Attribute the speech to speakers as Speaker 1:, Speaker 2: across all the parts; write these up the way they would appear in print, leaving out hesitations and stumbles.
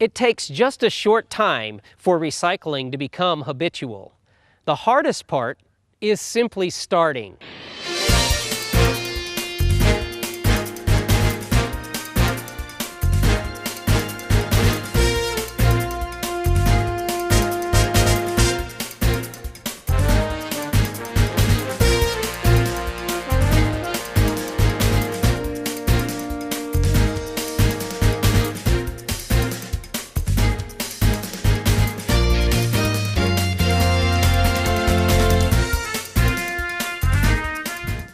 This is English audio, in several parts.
Speaker 1: It takes just a short time for recycling to become habitual. The hardest part is simply starting.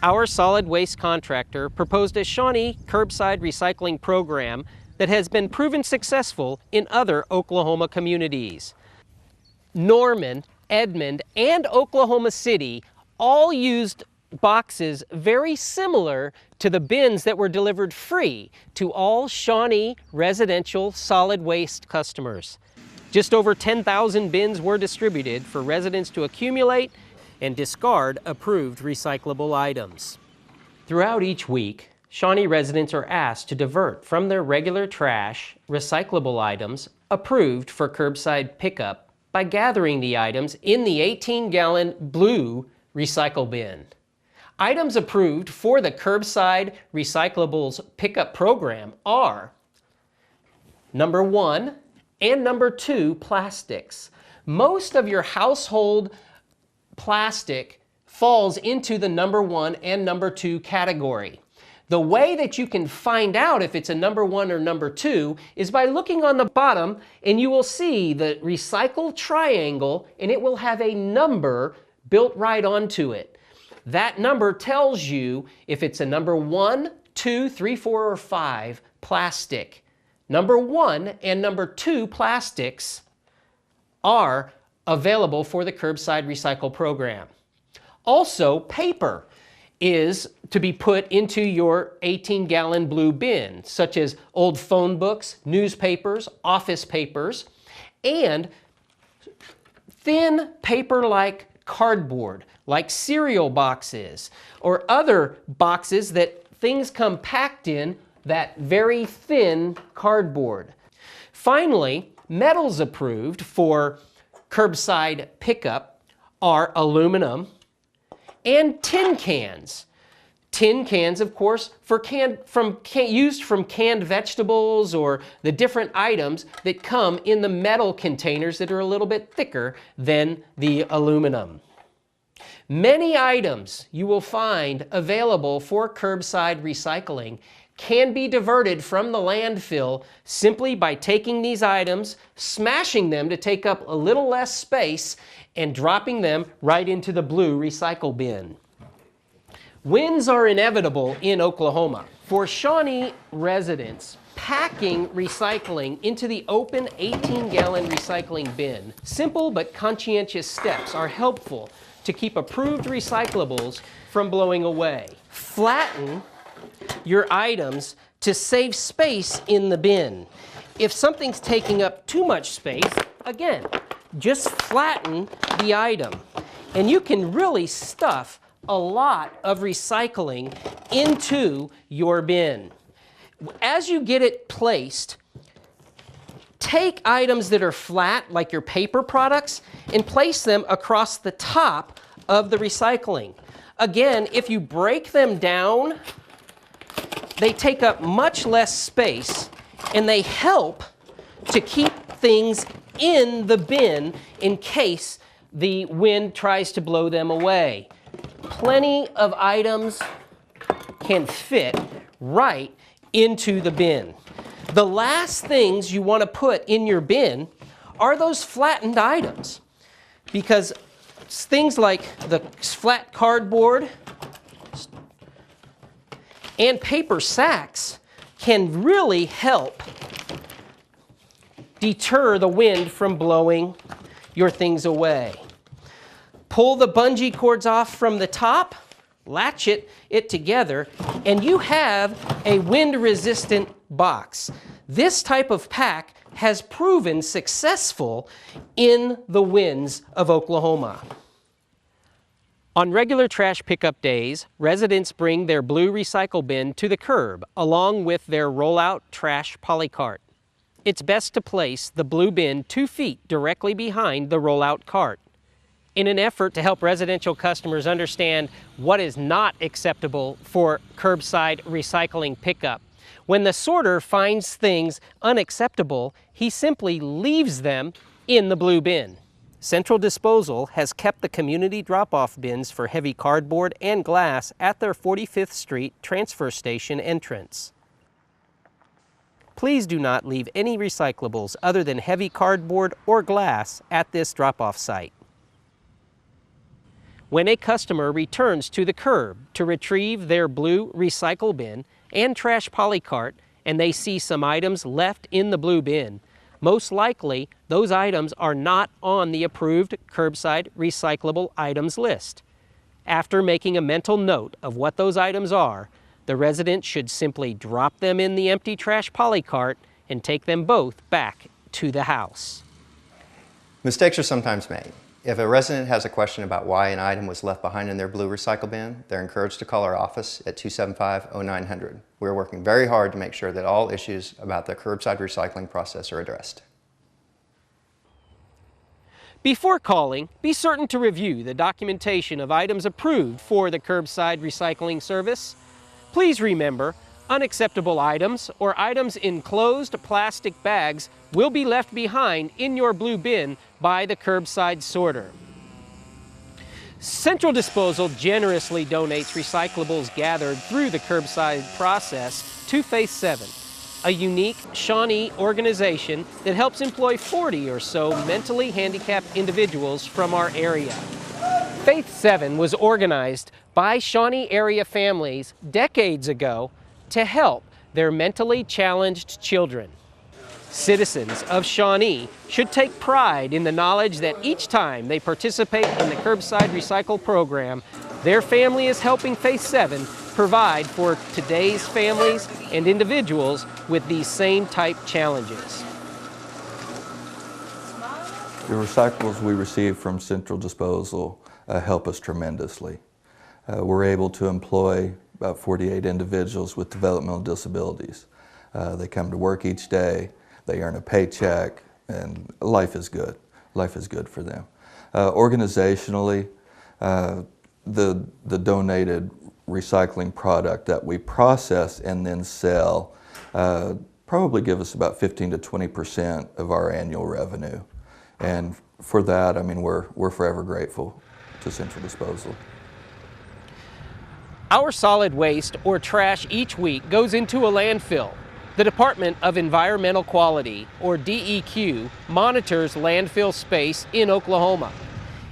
Speaker 1: Our solid waste contractor proposed a Shawnee curbside recycling program that has been proven successful in other Oklahoma communities. Norman, Edmond, and Oklahoma City all used boxes very similar to the bins that were delivered free to all Shawnee residential solid waste customers. Just over 10,000 bins were distributed for residents to accumulate and discard approved recyclable items. Throughout each week, Shawnee residents are asked to divert from their regular trash recyclable items approved for curbside pickup by gathering the items in the 18-gallon blue recycle bin. Items approved for the curbside recyclables pickup program are number 1 and number 2 plastics. Most of your household plastic falls into the number 1 and number 2 category. The way that you can find out if it's a number 1 or number 2 is by looking on the bottom, and you will see the recycle triangle, and it will have a number built right onto it. That number tells you if it's a number 1, 2, 3, 4, or 5 plastic. Number 1 and number 2 plastics are available for the curbside recycle program. Also, paper is to be put into your 18-gallon blue bin, such as old phone books, newspapers, office papers, and thin paper like cardboard, like cereal boxes, or other boxes that things come packed in, that very thin cardboard. Finally, metals approved for curbside pickup are aluminum and tin cans. Tin cans, of course, used from canned vegetables or the different items that come in the metal containers that are a little bit thicker than the aluminum. Many items you will find available for curbside recycling can be diverted from the landfill simply by taking these items, smashing them to take up a little less space, and dropping them right into the blue recycle bin. Winds are inevitable in Oklahoma. For Shawnee residents, packing recycling into the open 18-gallon recycling bin, simple but conscientious steps are helpful to keep approved recyclables from blowing away. Flatten your items to save space in the bin. If something's taking up too much space, again, just flatten the item. And you can really stuff a lot of recycling into your bin. As you get it placed, take items that are flat, like your paper products, and place them across the top of the recycling. Again, if you break them down, they take up much less space, and they help to keep things in the bin in case the wind tries to blow them away. Plenty of items can fit right into the bin. The last things you want to put in your bin are those flattened items, because things like the flat cardboard and paper sacks can really help deter the wind from blowing your things away. Pull the bungee cords off from the top, latch it together, and you have a wind-resistant box. This type of pack has proven successful in the winds of Oklahoma. On regular trash pickup days, residents bring their blue recycle bin to the curb along with their roll-out trash polycart. it's best to place the blue bin 2 feet directly behind the rollout cart. In an effort to help residential customers understand what is not acceptable for curbside recycling pickup, when the sorter finds things unacceptable, he simply leaves them in the blue bin. Central Disposal has kept the community drop-off bins for heavy cardboard and glass at their 45th Street transfer station entrance. Please do not leave any recyclables other than heavy cardboard or glass at this drop-off site. When a customer returns to the curb to retrieve their blue recycle bin and trash polycart and they see some items left in the blue bin, most likely those items are not on the approved curbside recyclable items list. After making a mental note of what those items are, the resident should simply drop them in the empty trash polycart and take them both back to the house.
Speaker 2: Mistakes are sometimes made. If a resident has a question about why an item was left behind in their blue recycle bin, they're encouraged to call our office at 275-0900. We're working very hard to make sure that all issues about the curbside recycling process are addressed.
Speaker 1: Before calling, be certain to review the documentation of items approved for the curbside recycling service. Please remember, unacceptable items or items in closed plastic bags will be left behind in your blue bin by the curbside sorter. Central Disposal generously donates recyclables gathered through the curbside process to Faith 7, a unique Shawnee organization that helps employ 40 or so mentally handicapped individuals from our area. Faith 7 was organized by Shawnee area families decades ago to help their mentally challenged children. Citizens of Shawnee should take pride in the knowledge that each time they participate in the Curbside Recycle program, their family is helping Faith 7 provide for today's families and individuals with these same type challenges.
Speaker 3: The recyclables we receive from Central Disposal help us tremendously. We're able to employ about 48 individuals with developmental disabilities. They come to work each day, they earn a paycheck, and life is good. Life is good for them. Organizationally, the donated recycling product that we process and then sell probably give us about 15 to 20% of our annual revenue. And for that, I mean, we're forever grateful to Central Disposal.
Speaker 1: Our solid waste or trash each week goes into a landfill. The Department of Environmental Quality, or DEQ, monitors landfill space in Oklahoma.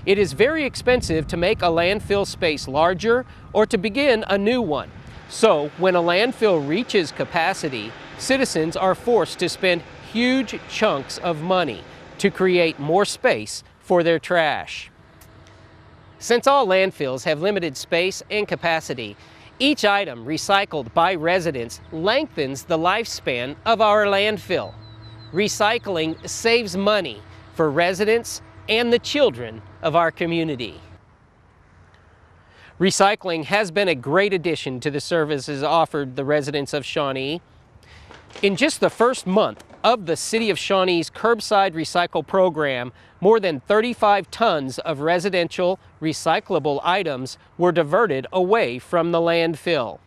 Speaker 1: It is very expensive to make a landfill space larger or to begin a new one. So when a landfill reaches capacity, citizens are forced to spend huge chunks of money to create more space for their trash. Since all landfills have limited space and capacity, each item recycled by residents lengthens the lifespan of our landfill. Recycling saves money for residents and the children of our community. Recycling has been a great addition to the services offered the residents of Shawnee. In just the first month of the City of Shawnee's Curbside Recycle program, more than 35 tons of residential recyclable items were diverted away from the landfill.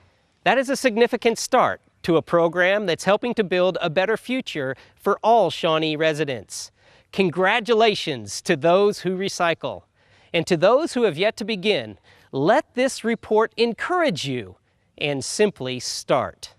Speaker 1: That is a significant start to a program that's helping to build a better future for all Shawnee residents. Congratulations to those who recycle. And to those who have yet to begin, let this report encourage you and simply start.